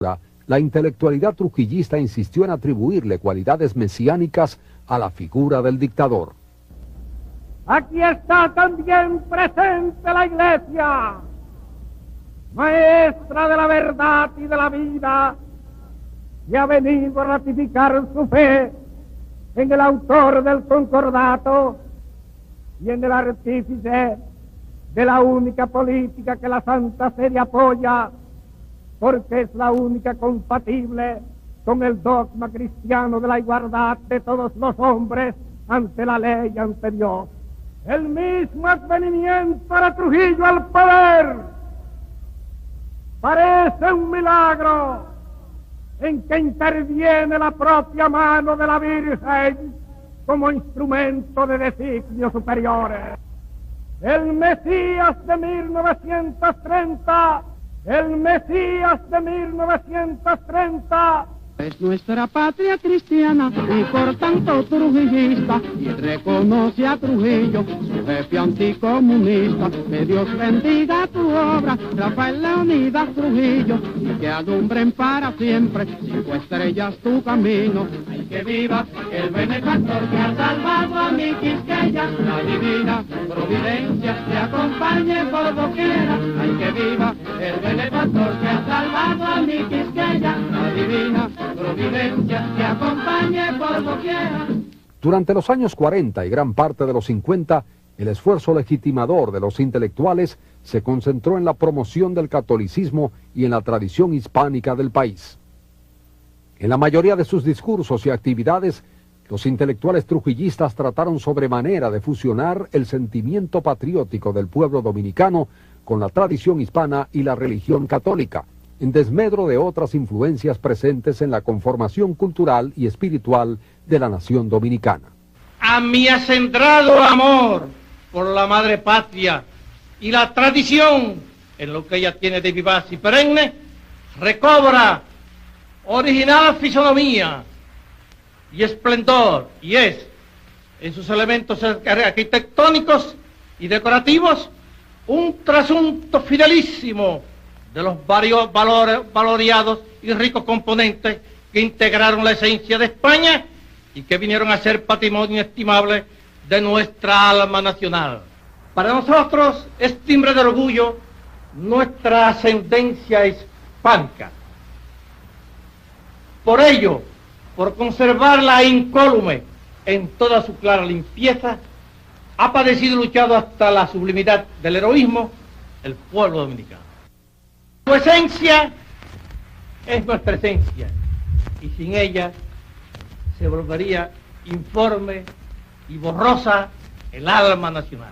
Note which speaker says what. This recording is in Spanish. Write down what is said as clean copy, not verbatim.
Speaker 1: La intelectualidad trujillista insistió en atribuirle cualidades mesiánicas a la figura del dictador.
Speaker 2: Aquí está también presente la Iglesia, maestra de la verdad y de la vida, y ha venido a ratificar su fe en el autor del concordato y en el artífice de la única política que la Santa Sede apoya, porque es la única compatible con el dogma cristiano de la igualdad de todos los hombres ante la ley y ante Dios. El mismo advenimiento de Trujillo al poder parece un milagro en que interviene la propia mano de la Virgen como instrumento de designios superiores. El Mesías de 1930, el Mesías de 1930
Speaker 3: es nuestra patria cristiana y por tanto trujillista, y reconoce a Trujillo, su jefe anticomunista. Que Dios bendiga tu obra, Rafael Leonidas Trujillo, y que alumbren para siempre 5 estrellas tu camino. Ay, que viva el benefactor que ha salvado a mi Quisqueya, la divina providencia te acompañe por doquiera. Ay, que viva el benefactor que ha salvado a mi Quisqueya, la divina providencia que acompañe por doquiera.
Speaker 1: Durante los años 40 y gran parte de los 50, el esfuerzo legitimador de los intelectuales se concentró en la promoción del catolicismo y en la tradición hispánica del país. En la mayoría de sus discursos y actividades, los intelectuales trujillistas trataron sobremanera de fusionar el sentimiento patriótico del pueblo dominicano con la tradición hispana y la religión católica, en desmedro de otras influencias presentes en la conformación cultural y espiritual de la nación dominicana.
Speaker 4: A mi acendrado amor por la madre patria y la tradición en lo que ella tiene de vivaz y perenne, recobra original fisonomía y esplendor, y es, en sus elementos arquitectónicos y decorativos, un trasunto fidelísimo de los varios valoreados y ricos componentes que integraron la esencia de España y que vinieron a ser patrimonio inestimable de nuestra alma nacional. Para nosotros es timbre de orgullo nuestra ascendencia hispánica. Por ello, por conservarla incólume en toda su clara limpieza, ha padecido y luchado hasta la sublimidad del heroísmo el pueblo dominicano. Su esencia es nuestra esencia, y sin ella se volvería informe y borrosa el alma nacional.